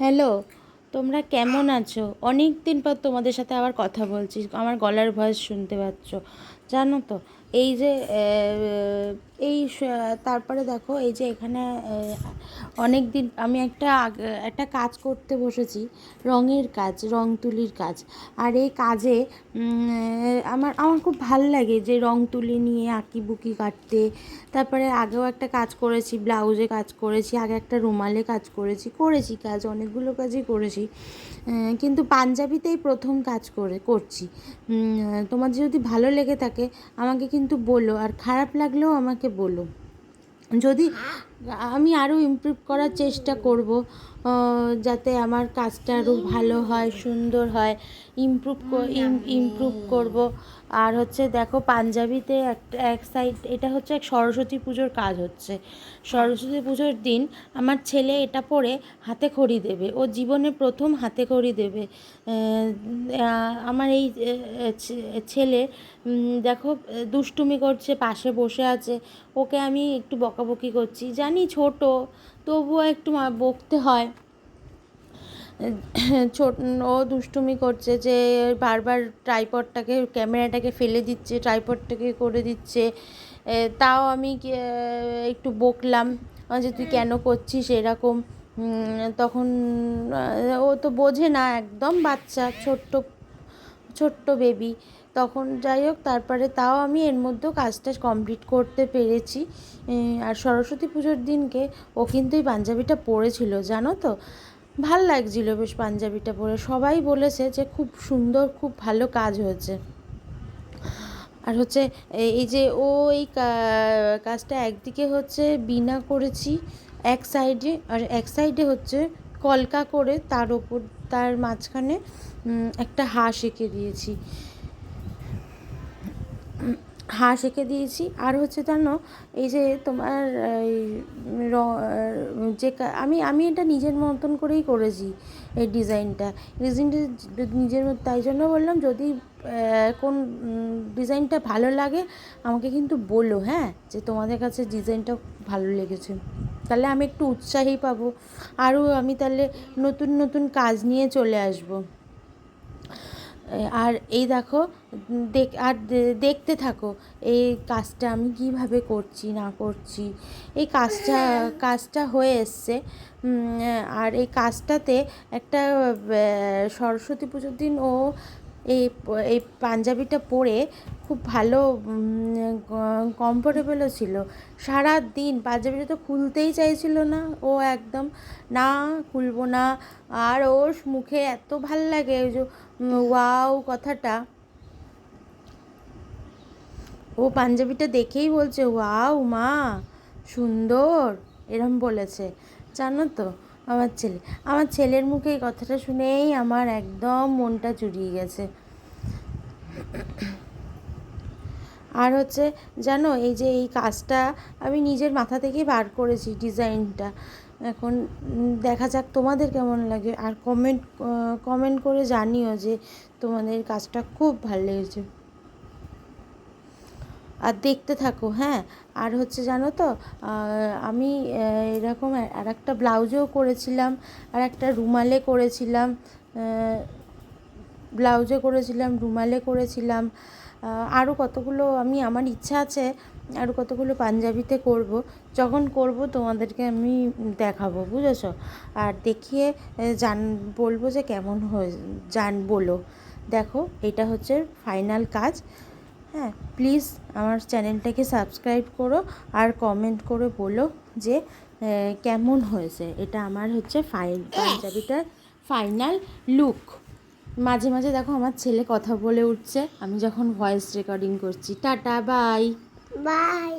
Hello, তোমরা কেমন আছো? অনেক দিন পর তোমাদের সাথে আবার কথা বলছি। আমার গলার ভয়েস শুনতে পাচ্ছ, জানো তো। এই যে তারপরে দেখো, এই যে এখানে অনেক দিন আমি একটা কাজ করতে বসেছি, রঙের কাজ, রং তুলির কাজ। আর এই কাজে আমার খুব ভাল লাগে যে রং তুলি নিয়ে আঁকিবুকি কাটতে। তারপরে আগেও একটা কাজ করেছি, ব্লাউজে কাজ করেছি, আগে একটা রুমালে কাজ করেছি কাজ, অনেকগুলো কাজই করেছি। কিন্তু পাঞ্জাবিতেই প্রথম কাজ করছি। তোমার যদি ভালো লেগে থাকে আমাকে কিন্তু বলো, আর খারাপ লাগলেও আমাকে বলো। যদি আমি আরও ইমপ্রুভ করার চেষ্টা করব, যাতে আমার কাজটা আরও ভালো হয়, সুন্দর হয়। ইমপ্রুভ করব। আর হচ্ছে দেখো, পাঞ্জাবিতে এক সাইড, এটা হচ্ছে এক সরস্বতী পুজোর কাজ হচ্ছে। সরস্বতী পুজোর দিন আমার ছেলে এটা পরে হাতে খড়ি দেবে, ও জীবনে প্রথম হাতে খড়ি দেবে। আমার এই ছেলে দেখো দুষ্টুমি করছে, পাশে বসে আছে। ওকে আমি একটু বকাবকি করছি, জানি ছোট, তবুও একটু বকতে হয়। ছোট, ও দুষ্টুমি করছে যে বারবার ক্যামেরাটাকে ফেলে দিচ্ছে, ট্রাইপডটাকে করে দিচ্ছে। তাও আমি একটু বকলাম যে তুই কেন করছিস এরকম। তখন ও তো বোঝে না, একদম বাচ্চা, ছোট্ট বেবি। তখন যাই হোক, তারপরে তাও আমি এর মধ্যেও কাজটা কমপ্লিট করতে পেরেছি। আর সরস্বতী পুজোর দিনকে ও কিন্তু এই পাঞ্জাবিটা পরেছিল, জানো তো। ভাল লাগছিল বেশ পাঞ্জাবিটা পরে, সবাই বলেছে যে খুব সুন্দর, খুব ভালো কাজ হয়েছে। আর হচ্ছে এই যে এই কাজটা একদিকে হচ্ছে বিনা করেছি এক সাইডে, আর এক সাইডে হচ্ছে কলকা করে তার মাঝখানে একটা হাঁস এঁকে দিয়েছি। আর হচ্ছে জানো, এই যে তোমার এই যে আমি এটা নিজের মতন করেই করেছি। এই ডিজাইনটা তাই জন্য বললাম, যদি কোন ডিজাইনটা ভালো লাগে আমাকে কিন্তু বলো, হ্যাঁ, যে তোমাদের কাছে ডিজাইনটা ভালো লেগেছে। তাহলে আমি একটু উৎসাহী পাবো, আরও আমি তাহলে নতুন নতুন কাজ নিয়ে চলে আসবো। আর এই দেখো, দেখতে থাকো এই কাজটা আমি কিভাবে করছি না করছি। এই কাজটা হয়ে এসছে। আর এই কাজটাতে একটা সরস্বতী পুজোর দিন ও এই এই পাঞ্জাবিটা পরে খুব ভালো কমফোর্টেবলও ছিল। সারা দিন পাঞ্জাবিটা তো খুলতেই চাইছিল না, ও একদম না খুলবো না। আর ওর মুখে এত ভাল লাগে ওই যে ওয়াও কথাটা, ও পাঞ্জাবিটা দেখেই বলছে ওয়াও মা, সুন্দর, এরম বলেছে, জানো তো। আমার ছেলের মুখে এই কথাটা শুনেই আমার একদম মনটা জুড়িয়ে গেছে। আর হচ্ছে জানো, এই যে এই কাজটা আমি নিজের মাথা থেকেই বার করেছি ডিজাইনটা। এখন দেখা যাক তোমাদের কেমন লাগে, আর কমেন্ট করে জানিও যে তোমাদের কাজটা খুব ভালো লেগেছে। আর দেখতে থাকো, হ্যাঁ। আর হচ্ছে জানো তো, আমি এরকম আর একটা ব্লাউজেও করেছিলাম, আর একটা রুমালে করেছিলাম। রুমালে করেছিলাম। আরও কতগুলো আমার ইচ্ছা আছে, আরও কতগুলো পাঞ্জাবিতে করব। যখন করব তোমাদেরকে আমি দেখাবো, বুঝেছো। আর দেখিয়ে বলবো যে কেমন হয়ে বলো। দেখো, এটা হচ্ছে ফাইনাল কাজ। হ্যাঁ, প্লিজ আমার চ্যানেলটাকে সাবস্ক্রাইব করো, আর কমেন্ট করে বলো যে কেমন হয়েছে। এটা আমার হচ্ছে পাঞ্জাবিটার ফাইনাল লুক। মাঝে মাঝে দেখো আমার ছেলে কথা বলে উঠছে আমি যখন ভয়েস রেকর্ডিং করছি। Tata, bye bye.